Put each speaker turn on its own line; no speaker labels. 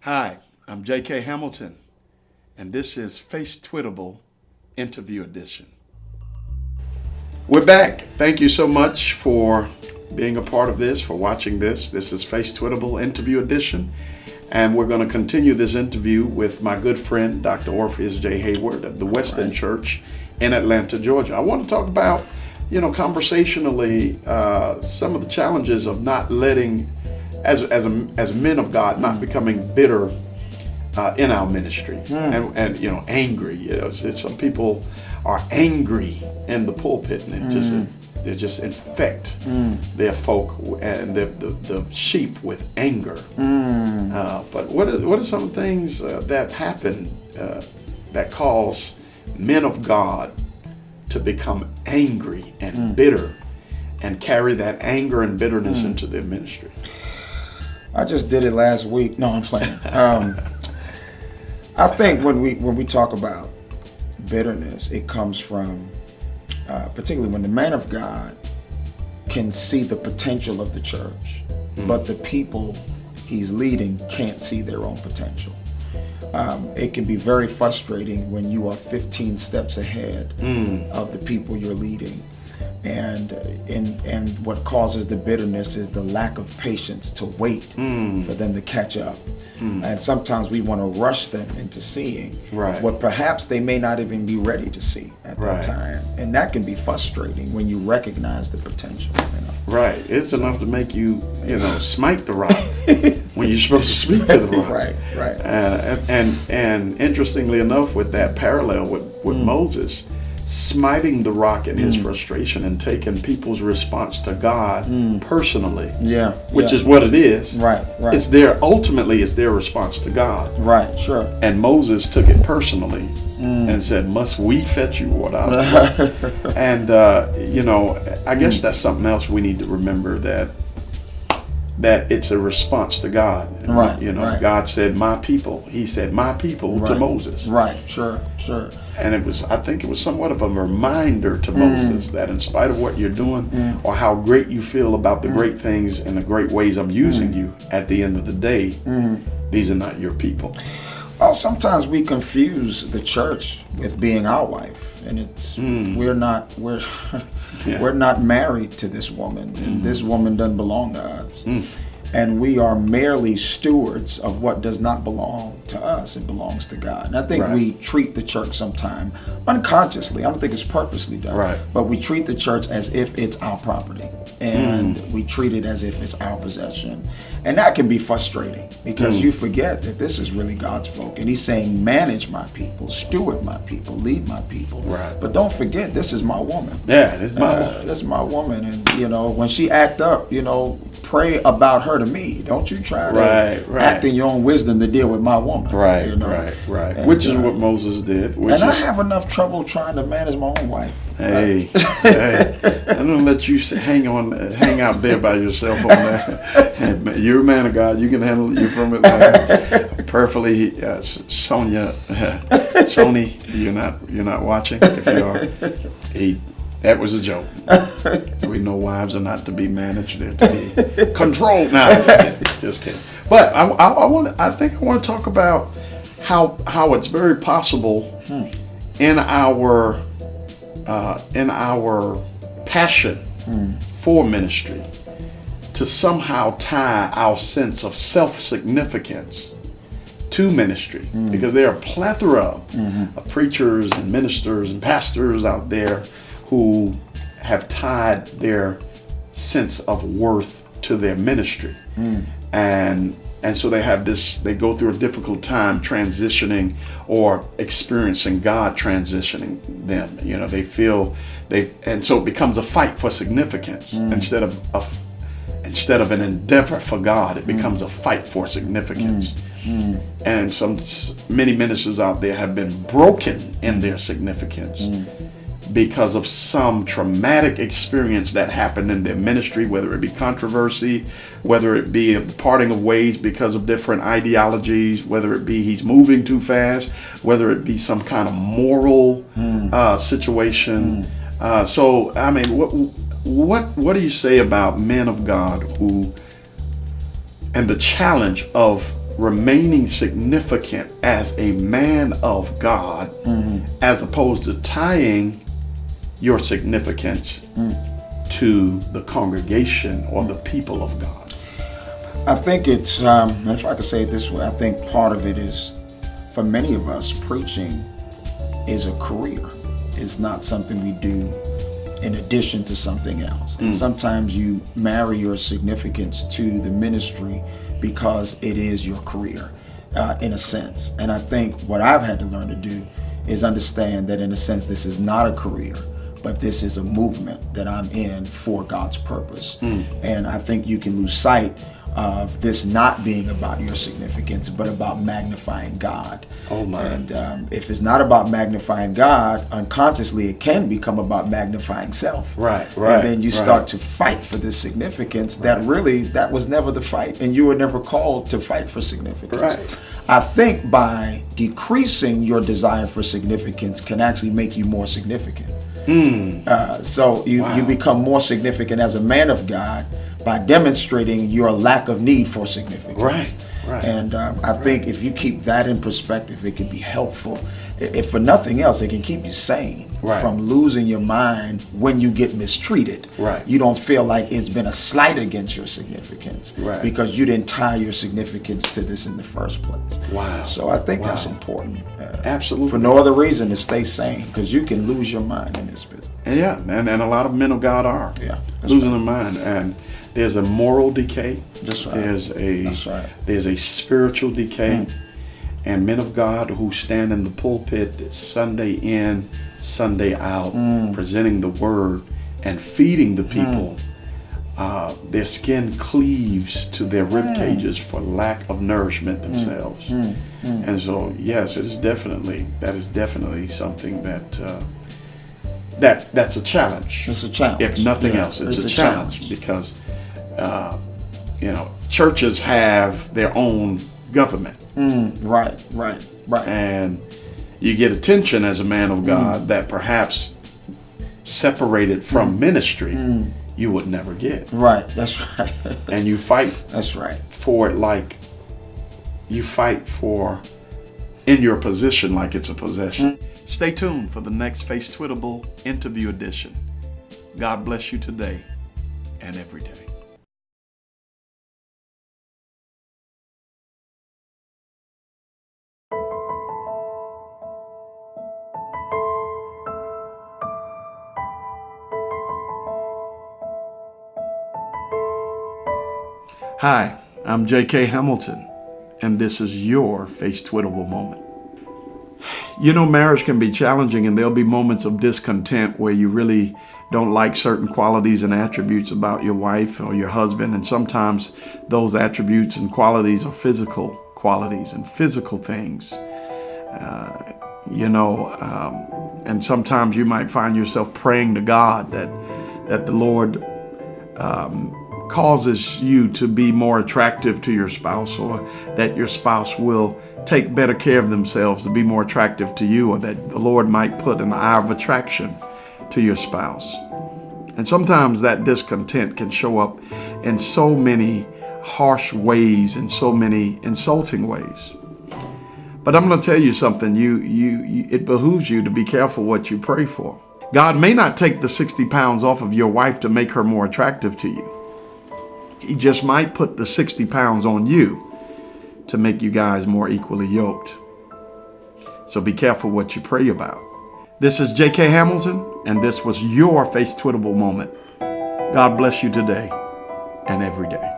Hi, I'm J.K. Hamilton, and this is Facetwittable Interview Edition. We're back. Thank you so much for being a part of this, for watching this. This is Facetwittable Interview Edition, and we're going to continue this interview with my good friend, Dr. Orpheus J. Heyward of the Western Church in Atlanta, Georgia. I want to talk about, conversationally, some of the challenges of not letting, as men of God, not becoming bitter in our ministry and angry. Some people are angry in the pulpit and they just infect their folk and the sheep with anger. But what are some things that happen that cause men of God to become angry and bitter and carry that anger and bitterness into their ministry?
I just did it last week. No, I'm playing. I think when we talk about bitterness, it comes from particularly when the man of God can see the potential of the church, but the people he's leading can't see their own potential. It can be very frustrating when you are 15 steps ahead of the people you're leading. And what causes the bitterness is the lack of patience to wait for them to catch up. And sometimes we want to rush them into seeing what perhaps they may not even be ready to see at that time. And that can be frustrating when you recognize the potential.
Right. It's enough to make you, smite the rock when you're supposed to speak to the rock.
Right.
And interestingly enough, with that parallel with Moses, smiting the rock in his frustration and taking people's response to God personally, which is what it is.
Right.
It's ultimately it's their response to God.
Right, sure.
And Moses took it personally and said, "Must we fetch you water out of the rock?" And I guess that's something else we need to remember, that it's a response to God.
Right.
God said, "My people." He said, "My people" to Moses.
Right, sure.
And I think it was somewhat of a reminder to Moses that in spite of what you're doing or how great you feel about the great things and the great ways I'm using you, at the end of the day, these are not your people.
Well, sometimes we confuse the church with being our wife, and it's we're not married to this woman, and this woman doesn't belong to us. And we are merely stewards of what does not belong to us. It belongs to God. And I think we treat the church sometime unconsciously. I don't think it's purposely done. But we treat the church as if it's our property. And we treat it as if it's our possession. And that can be frustrating because you forget that this is really God's folk. And he's saying, manage my people, steward my people, lead my people. But don't forget, this is my woman.
Yeah, this is my woman.
This is my woman. And, when she act up, pray about her to me. Don't you try to act in your own wisdom to deal with my woman.
Right. And, which is what Moses did.
I have enough trouble trying to manage my own wife.
Hey, I'm gonna let you hang out there by yourself on that. You're a man of God. You can handle it. You're from Atlanta. Perfectly, Sony, you're not watching. If you are, that was a joke. We know wives are not to be managed; they're to be controlled. Now, just kidding. But I think I want to talk about how it's very possible in our passion for ministry to somehow tie our sense of self-significance to ministry, because there are a plethora of preachers and ministers and pastors out there who have tied their sense of worth to their ministry. And so they go through a difficult time transitioning or experiencing God transitioning them. They feel and so it becomes a fight for significance instead of an endeavor for God. It becomes a fight for significance. And many ministers out there have been broken in their significance because of some traumatic experience that happened in their ministry, whether it be controversy, whether it be a parting of ways because of different ideologies, whether it be he's moving too fast, whether it be some kind of moral situation. So, I mean, what do you say about men of God and the challenge of remaining significant as a man of God, as opposed to tying your significance to the congregation or the people of God?
I think it's, if I could say it this way, I think part of it is, for many of us, preaching is a career. It's not something we do in addition to something else. And sometimes you marry your significance to the ministry because it is your career, in a sense. And I think what I've had to learn to do is understand that, in a sense, this is not a career, but this is a movement that I'm in for God's purpose. And I think you can lose sight of this not being about your significance, but about magnifying God.
Oh my.
And if it's not about magnifying God, unconsciously it can become about magnifying self.
Right.
And then you start to fight for this significance that really, that was never the fight. And you were never called to fight for significance.
Right.
I think by decreasing your desire for significance can actually make you more significant. So you become more significant as a man of God by demonstrating your lack of need for significance.
Right.
And I think if you keep that in perspective, it can be helpful. If for nothing else, it can keep you sane from losing your mind when you get mistreated. You don't feel like it's been a slight against your significance because you didn't tie your significance to this in the first place. So I think that's important.
Absolutely.
For no other reason to stay sane, because you can lose your mind in this business.
Yeah, and a lot of men of God are losing their mind. And there's a moral decay.
That's right.
There's a spiritual decay. And men of God who stand in the pulpit Sunday in, Sunday out, presenting the word and feeding the people, their skin cleaves to their rib cages for lack of nourishment themselves. And so, yes, that is definitely something that's a challenge.
It's a challenge.
If nothing else, it's a challenge because churches have their own government.
Right.
And you get attention as a man of God that perhaps separated from ministry you would never get.
Right, that's right.
And you fight for it like you fight for in your position like it's a possession. Stay tuned for the next Facetwittable interview edition. God bless you today and every day. Hi, I'm J.K. Hamilton, and this is your Facetwittable moment. You know, marriage can be challenging, and there'll be moments of discontent where you really don't like certain qualities and attributes about your wife or your husband, and sometimes those attributes and qualities are physical qualities and physical things. And sometimes you might find yourself praying to God that the Lord causes you to be more attractive to your spouse, or that your spouse will take better care of themselves to be more attractive to you, or that the Lord might put an eye of attraction to your spouse. And sometimes that discontent can show up in so many harsh ways and so many insulting ways. But I'm going to tell you something. It behooves you to be careful what you pray for. God may not take the 60 pounds off of your wife to make her more attractive to you. He just might put the 60 pounds on you to make you guys more equally yoked. So be careful what you pray about. This is J.K. Hamilton, and this was your Facetwittable moment. God bless you today and every day.